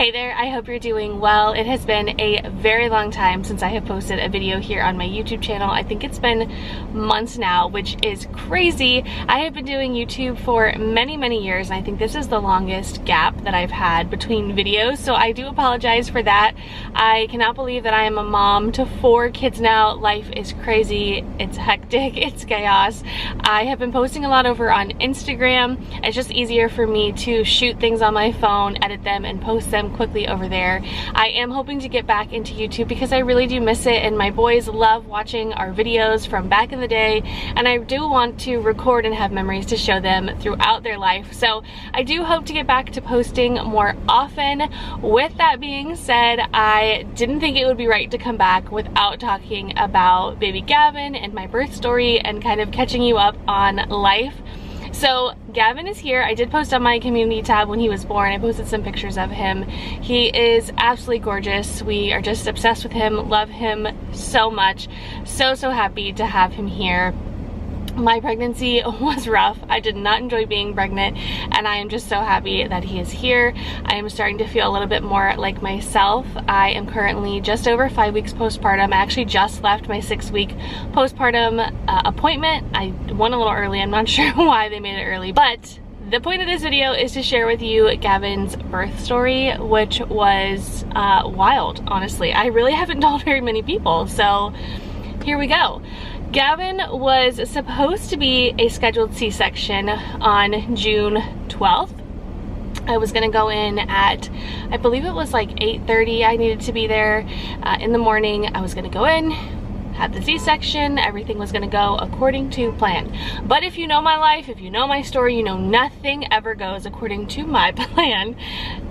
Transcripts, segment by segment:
Hey there, I hope you're doing well. It has been a very long time since I have posted a video here on my YouTube channel. I think it's been months now, which is crazy. I have been doing YouTube for many years, and I think this is the longest gap that I've had between videos, so I do apologize for that. I cannot believe that I am a mom to 4 kids now. Life is crazy, it's hectic, it's chaos. I have been posting a lot over on Instagram. It's just easier for me to shoot things on my phone, edit them, and post them quickly over there. I am hoping to get back into YouTube because I really do miss it, and my boys love watching our videos from back in the day, and I do want to record and have memories to show them throughout their life. So I do hope to get back to posting more often. With that being said, I didn't think it would be right to come back without talking about baby Gavin and my birth story and kind of catching you up on life. So Gavin is here. I did post on my community tab when he was born. I posted some pictures of him. He is absolutely gorgeous. We are just obsessed with him, love him so much. So happy to have him here. My pregnancy was rough. I did not enjoy being pregnant, and I am just so happy that he is here. I am starting to feel a little bit more like myself. I am currently just over 5 weeks postpartum. I actually just left my 6-week postpartum appointment. I went a little early. I'm not sure why they made it early, but the point of this video is to share with you Gavin's birth story, which was wild, honestly. I really haven't told very many people, so here we go. Gavin was supposed to be a scheduled C-section on June 12th. I was gonna go in at, I believe it was like 8:30. I needed to be there in the morning. I was gonna go in, have the C-section, everything was gonna go according to plan. But if you know my life, if you know my story, you know nothing ever goes according to my plan.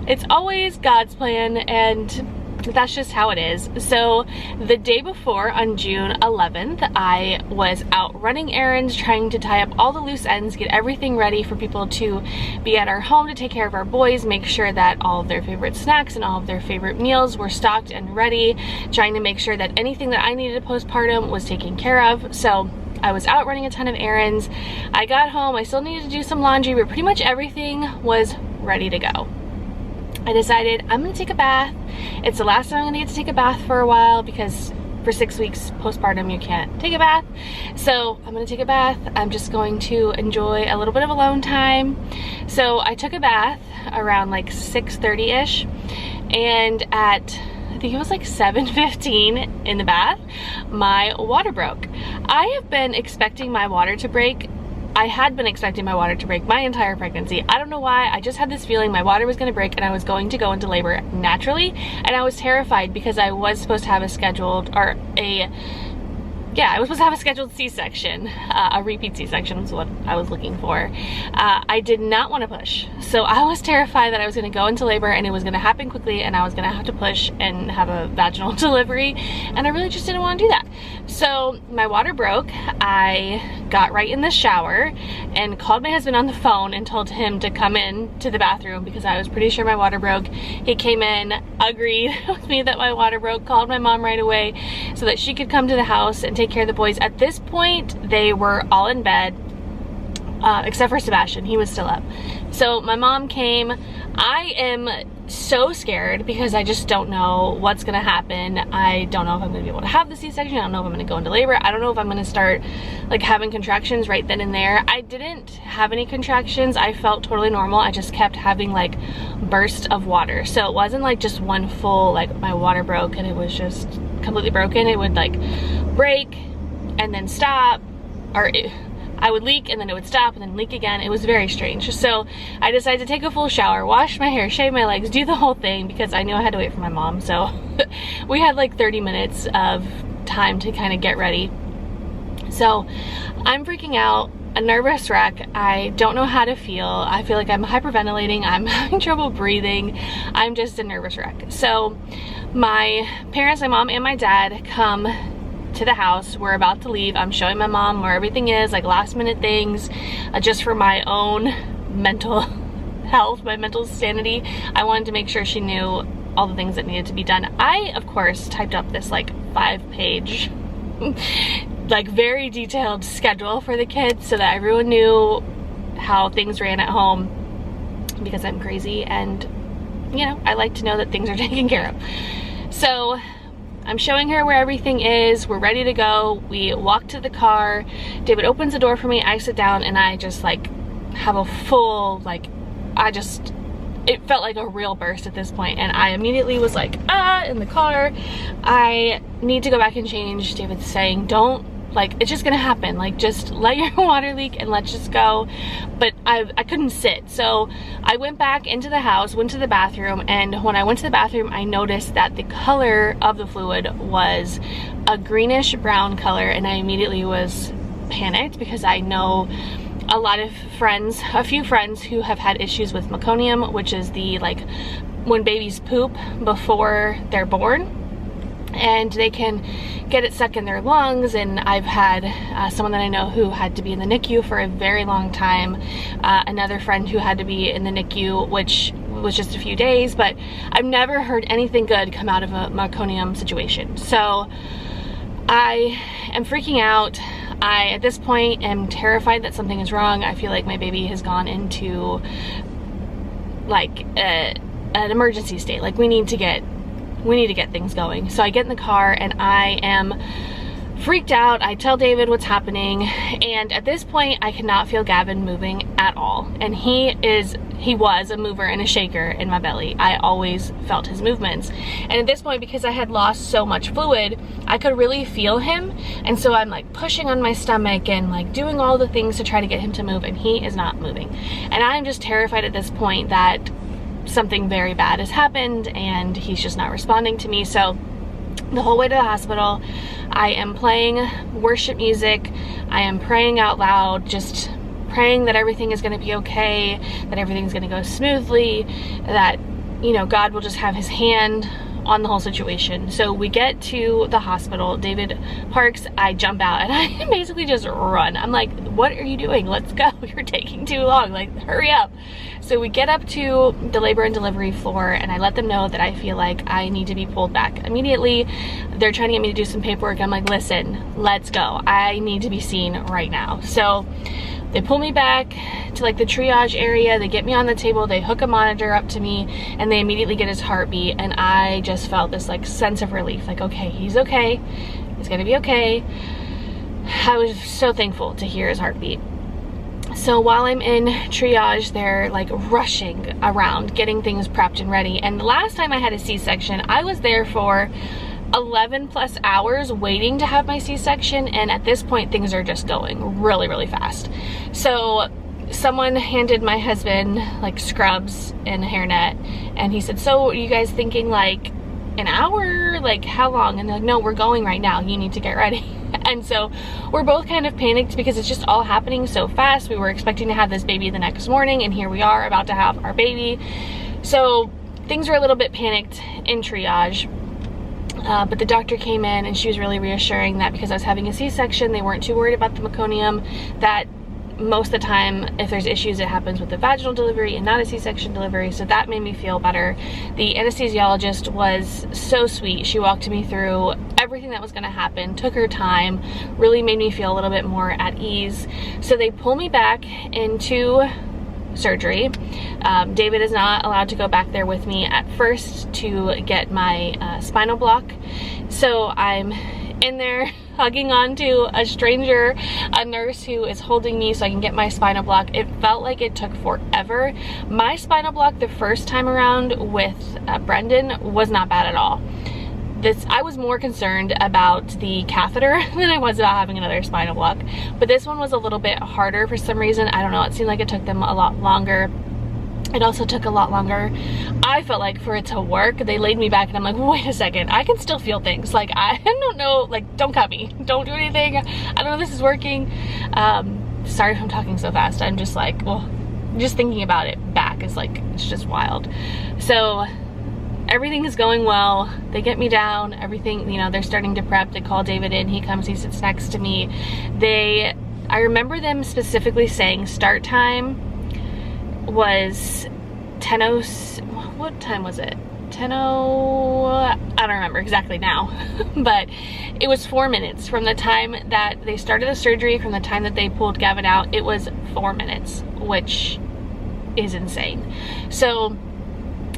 It's always God's plan, and that's just how it is. So the day before, on June 11th, I was out running errands, trying to tie up all the loose ends, get everything ready for people to be at our home to take care of our boys, make sure that all of their favorite snacks and all of their favorite meals were stocked and ready, trying to make sure that anything that I needed postpartum was taken care of. So I was out running a ton of errands. I got home, I still needed to do some laundry, but pretty much everything was ready to go. I decided I'm gonna take a bath. It's the last time I'm gonna get to take a bath for a while, because for 6 weeks postpartum you can't take a bath. So I'm gonna take a bath. I'm just going to enjoy a little bit of alone time. So I took a bath around like 6:30-ish, and at, I think it was like 7:15 in the bath, my water broke. I have been expecting my water to break. I had been expecting my water to break my entire pregnancy. I don't know why. I just had this feeling my water was going to break and I was going to go into labor naturally, and I was terrified because I was supposed to have a scheduled, or I was supposed to have a scheduled C-section. A repeat C-section was what I was looking for. I did not want to push. So I was terrified that I was going to go into labor and it was going to happen quickly and I was going to have to push and have a vaginal delivery, and I really just didn't want to do that. So my water broke. I got right in the shower and called my husband on the phone and told him to come in to the bathroom because I was pretty sure my water broke. He came in, agreed with me that my water broke, called my mom right away so that she could come to the house and take care of the boys. At this point, they were all in bed, except for Sebastian. He was still up. So my mom came. I am so scared because I just don't know what's gonna happen. I don't know if I'm gonna be able to have the C-section. I don't know if I'm gonna go into labor. I don't know if I'm gonna start like having contractions right then and there. I didn't have any contractions. I felt totally normal. I just kept having like bursts of water. So it wasn't like just one full, like my water broke and it was just completely broken. It would like break and then stop, or I would leak and then it would stop and then leak again. It was very strange. So I decided to take a full shower, wash my hair, shave my legs, do the whole thing because I knew I had to wait for my mom. So we had like 30 minutes of time to kind of get ready. So I'm freaking out, a nervous wreck. I don't know how to feel. I feel like I'm hyperventilating. I'm having trouble breathing. I'm just a nervous wreck. So my parents, my mom and my dad, come to the house. We're about to leave. I'm showing my mom where everything is, like last minute things, just for my own mental health, my mental sanity. I wanted to make sure she knew all the things that needed to be done. I, of course, typed up this like 5-page, like very detailed schedule for the kids so that everyone knew how things ran at home, because I'm crazy and you know, I like to know that things are taken care of. So I'm showing her where everything is. We're ready to go. We walk to the car. David opens the door for me. I sit down and I just like have a full, like, it felt like a real burst at this point, and I immediately was like, in the car. I need to go back and change. David's saying, don't, like, it's just gonna happen. Like, just let your water leak and let's just go. But I couldn't sit. So I went back into the house, went to the bathroom, and when I went to the bathroom, I noticed that the color of the fluid was a greenish brown color, and I immediately was panicked because I know a lot of friends, a few friends who have had issues with meconium, which is the, like, when babies poop before they're born, and they can get it stuck in their lungs. And I've had someone that I know who had to be in the NICU for a very long time, another friend who had to be in the NICU, which was just a few days, but I've never heard anything good come out of a meconium situation. So I am freaking out. I, at this point, am terrified that something is wrong. I feel like my baby has gone into, like, an emergency state. Like, we need to get things going. So I get in the car and I am freaked out. I tell David what's happening, and at this point I cannot feel Gavin moving at all. And he was a mover and a shaker in my belly. I always felt his movements. And at this point, because I had lost so much fluid, I could really feel him. And so I'm like pushing on my stomach and like doing all the things to try to get him to move, and he is not moving. And I'm just terrified at this point that something very bad has happened and he's just not responding to me. So the whole way to the hospital, I am playing worship music. I am praying out loud, just praying that everything is going to be okay, that everything's going to go smoothly, that, you know, God will just have his hand on the whole situation. So we get to the hospital, David parks, I jump out, and I basically just run. I'm like, what are you doing? Let's go. You're taking too long. Like, hurry up. So we get up to the labor and delivery floor, and I let them know that I feel like I need to be pulled back immediately. They're trying to get me to do some paperwork. I'm like, listen, let's go. I need to be seen right now. So they pull me back to like the triage area. They get me on the table. They hook a monitor up to me, and they immediately get his heartbeat. And I just felt this like sense of relief. Like, okay, he's okay. He's gonna be okay. I was so thankful to hear his heartbeat. So while I'm in triage, they're like rushing around, getting things prepped and ready. And the last time I had a C-section, I was there for 11 plus hours waiting to have my C-section, and at this point things are just going really, really fast. So someone handed my husband like scrubs and a hairnet, and he said, so are you guys thinking like an hour? Like, how long? And they're like, no, we're going right now. You need to get ready. And so we're both kind of panicked because it's just all happening so fast. We were expecting to have this baby the next morning, and here we are about to have our baby. So things were a little bit panicked in triage. But the doctor came in, and she was really reassuring that because I was having a C-section, they weren't too worried about the meconium, that most of the time if there's issues, it happens with the vaginal delivery and not a C-section delivery. So that made me feel better. The anesthesiologist was so sweet. She walked me through everything that was going to happen, took her time, really made me feel a little bit more at ease. So they pull me back into surgery. David is not allowed to go back there with me at first to get my spinal block. So I'm in there hugging on to a stranger, a nurse who is holding me so I can get my spinal block. It felt like it took forever. My spinal block the first time around with Brendan was not bad at all. I was more concerned about the catheter than I was about having another spinal block. But this one was a little bit harder for some reason. I don't know, it seemed like it took them a lot longer. It also took a lot longer, I felt like, for it to work. They laid me back and I'm like, wait a second, I can still feel things. Like, I don't know, like, don't cut me. Don't do anything. I don't know if this is working. Sorry if I'm talking so fast. I'm just like, well, just thinking about it back is like, it's just wild. So everything is going well. They get me down, everything, you know, they're starting to prep. They call David in, he comes, he sits next to me. I remember them specifically saying start time was 10:00, what time was it? 10:00, I don't remember exactly now, but it was 4 minutes from the time that they started the surgery, from the time that they pulled Gavin out. It was 4 minutes, which is insane. So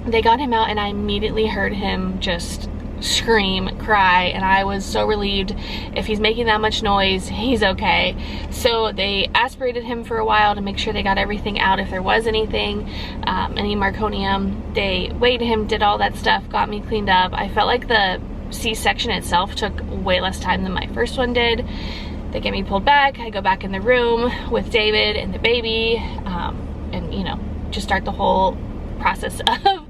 They got him out and I immediately heard him just scream, cry, and I was so relieved. If he's making that much noise, he's okay. So they aspirated him for a while to make sure they got everything out if there was anything, any meconium. They weighed him, did all that stuff, got me cleaned up. I felt like the C-section itself took way less time than my first one did. They get me pulled back. I go back in the room with David and the baby, and you know, just start the whole process of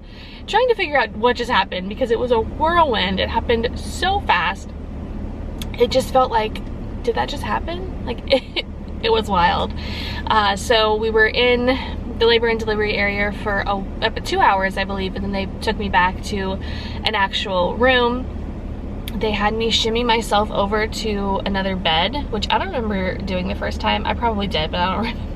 trying to figure out what just happened, because it was a whirlwind. It happened so fast. It just felt like, did that just happen? Like, it was wild. So we were in the labor and delivery area for about 2 hours, I believe, and then they took me back to an actual room. They had me shimmy myself over to another bed, which I don't remember doing the first time. I probably did, but I don't remember.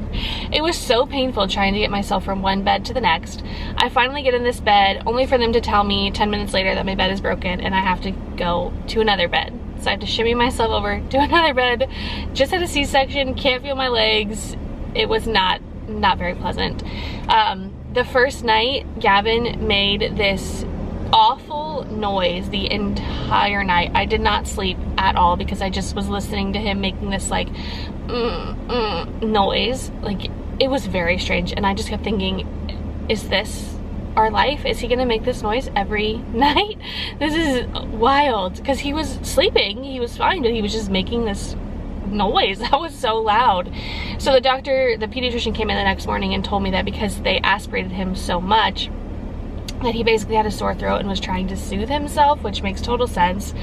It was so painful trying to get myself from one bed to the next. I finally get in this bed, only for them to tell me 10 minutes later that my bed is broken and I have to go to another bed. So I have to shimmy myself over to another bed. Just had a C-section, can't feel my legs. It was not very pleasant. The first night, Gavin made this awful noise the entire night. I did not sleep at all because I just was listening to him making this like noise. Like, it was very strange, and I just kept thinking, is this our life? Is he gonna make this noise every night? This is wild, because he was sleeping, he was fine, but he was just making this noise that was so loud. So the pediatrician came in the next morning and told me that because they aspirated him so much that he basically had a sore throat and was trying to soothe himself, which makes total sense.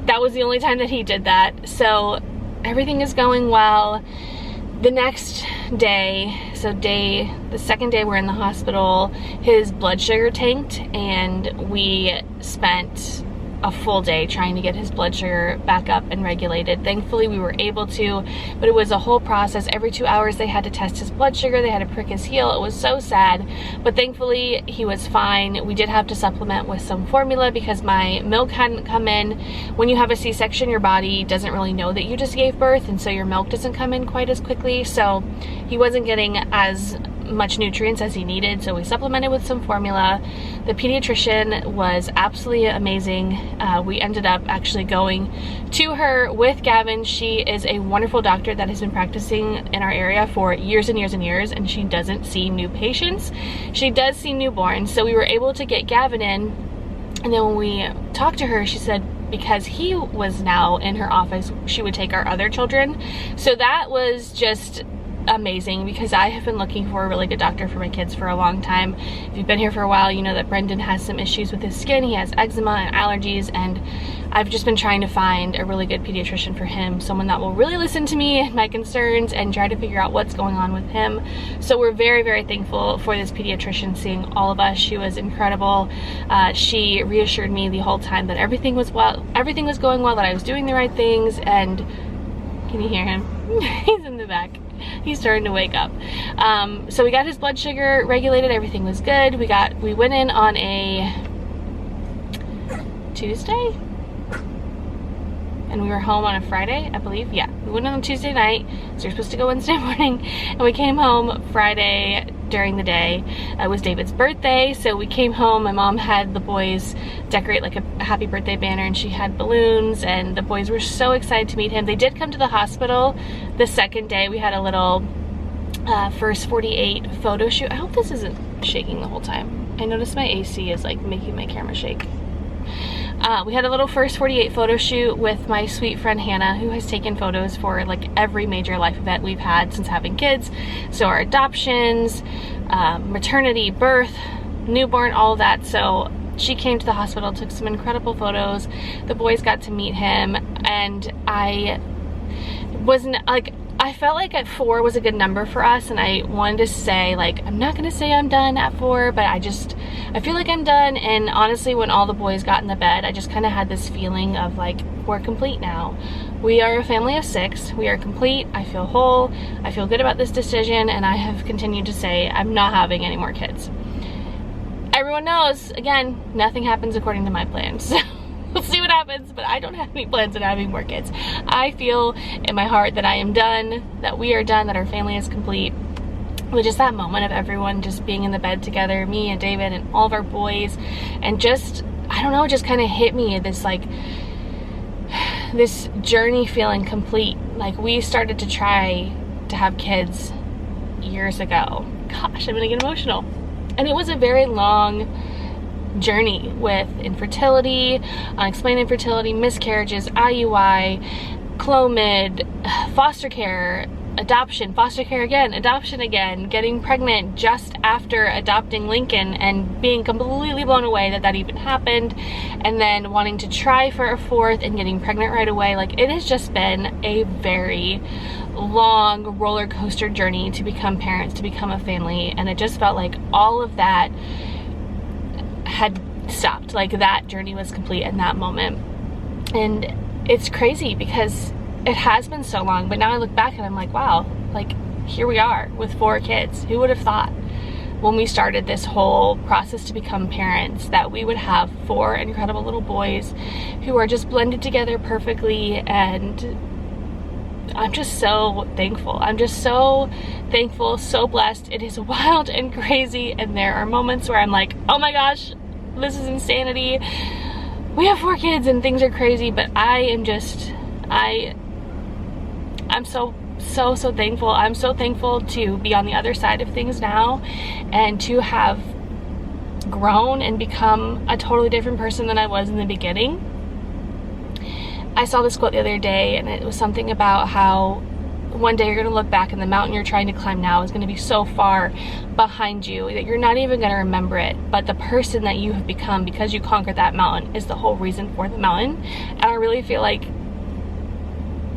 That was the only time that he did that. So everything is going well. The next day, the second day we're in the hospital, his blood sugar tanked, and we spent a full day trying to get his blood sugar back up and regulated. Thankfully we were able to, but it was a whole process. Every 2 hours they had to test his blood sugar, they had to prick his heel. It was so sad, but thankfully he was fine. We did have to supplement with some formula because my milk hadn't come in. When you have a C-section, your body doesn't really know that you just gave birth, and so your milk doesn't come in quite as quickly, so he wasn't getting as much nutrients as he needed, so we supplemented with some formula. The pediatrician was absolutely amazing. We ended up actually going to her with Gavin. She is a wonderful doctor that has been practicing in our area for years and years and years, and she doesn't see new patients. She does see newborns, so we were able to get Gavin in, and then when we talked to her, she said because he was now in her office, she would take our other children. So that was just amazing, because I have been looking for a really good doctor for my kids for a long time. If you've been here for a while, you know that Brendan has some issues with his skin. He has eczema and allergies, and I've just been trying to find a really good pediatrician for him, someone that will really listen to me and my concerns and try to figure out what's going on with him. So we're very, very thankful for this pediatrician seeing all of us. She was incredible. She reassured me the whole time that everything was going well, that I was doing the right things. And can you hear him? He's in the back. He's starting to wake up. So we got his blood sugar regulated, everything was good. We went in on a Tuesday and we were home on a Friday, I believe. Yeah, we went on a Tuesday night, so we were supposed to go Wednesday morning, and we came home Friday during the day. It was David's birthday, so we came home. My mom had the boys decorate like a happy birthday banner, and she had balloons, and the boys were so excited to meet him. They did come to the hospital the second day. We had a little first 48 photo shoot. I hope this isn't shaking the whole time. I noticed my AC is like making my camera shake. We had a little first 48 photo shoot with my sweet friend Hannah, who has taken photos for like every major life event we've had since having kids. So our adoptions, maternity, birth, newborn, all of that. So she came to the hospital, took some incredible photos. The boys got to meet him, and I wasn't like, I felt like at 4 was a good number for us, and I wanted to say, like, I'm not gonna say I'm done at 4, but I feel like I'm done. And honestly, when all the boys got in the bed, I just kind of had this feeling of like, we're complete now. We are a family of 6, we are complete, I feel whole, I feel good about this decision, and I have continued to say I'm not having any more kids. Everyone knows, again, nothing happens according to my plans. We'll see what happens, but I don't have any plans on having more kids. I feel in my heart that I am done, that we are done, that our family is complete. But just that moment of everyone just being in the bed together, me and David and all of our boys, and just, I don't know, just kind of hit me this like, this journey feeling complete. Like, we started to try to have kids years ago. Gosh, I'm gonna get emotional. And it was a very long journey with infertility, unexplained infertility, miscarriages, IUI, Clomid, foster care, adoption, foster care again, adoption again, getting pregnant just after adopting Lincoln and being completely blown away that that even happened, and then wanting to try for a fourth and getting pregnant right away. Like, it has just been a very long roller coaster journey to become parents, to become a family, and it just felt like all of that had stopped. Like, that journey was complete in that moment. And it's crazy because it has been so long, but now I look back and I'm like, wow, like, here we are with 4 kids. Who would have thought when we started this whole process to become parents that we would have 4 incredible little boys who are just blended together perfectly. And I'm just so thankful. I'm just so thankful, so blessed. It is wild and crazy, and there are moments where I'm like, oh my gosh, this is insanity. We have 4 kids and things are crazy, but I am just, I'm so thankful. I'm so thankful to be on the other side of things now and to have grown and become a totally different person than I was in the beginning. I saw this quote the other day, and it was something about how one day you're going to look back and the mountain you're trying to climb now is going to be so far behind you that you're not even going to remember it. But the person that you have become because you conquered that mountain is the whole reason for the mountain. And I really feel like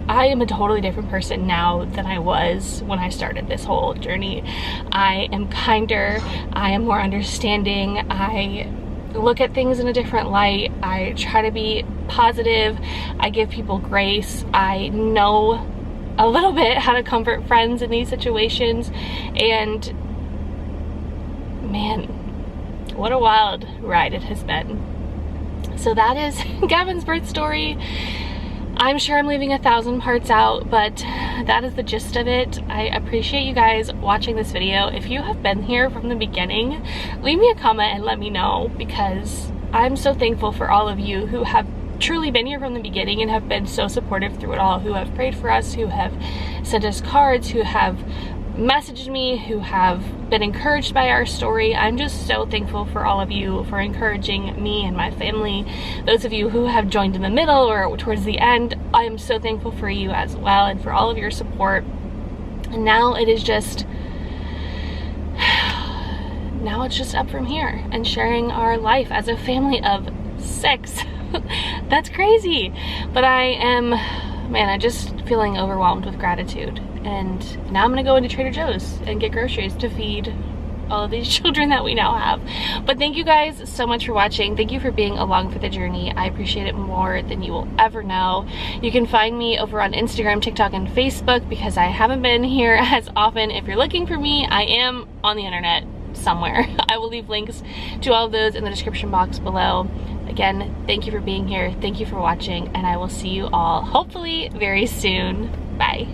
I am a totally different person now than I was when I started this whole journey. I am kinder, I am more understanding, I look at things in a different light, I try to be positive, I give people grace, I know a little bit how to comfort friends in these situations, and man, what a wild ride it has been. So that is Gavin's birth story. I'm sure I'm leaving 1,000 parts out, but that is the gist of it. I appreciate you guys watching this video. If you have been here from the beginning, leave me a comment and let me know, because I'm so thankful for all of you who have truly been here from the beginning and have been so supportive through it all, who have prayed for us, who have sent us cards, who have messaged me, who have been encouraged by our story. I'm just so thankful for all of you for encouraging me and my family. Those of you who have joined in the middle or towards the end, I am so thankful for you as well and for all of your support. And now it is just, now it's just up from here and sharing our life as a family of 6. That's crazy. But I am, man, I'm just feeling overwhelmed with gratitude. And now I'm gonna go into Trader Joe's and get groceries to feed all of these children that we now have. But thank you guys so much for watching. Thank you for being along for the journey. I appreciate it more than you will ever know. You can find me over on Instagram, TikTok, and Facebook because I haven't been here as often. If you're looking for me, I am on the internet somewhere. I will leave links to all of those in the description box below. Again, thank you for being here. Thank you for watching, and I will see you all hopefully very soon. Bye.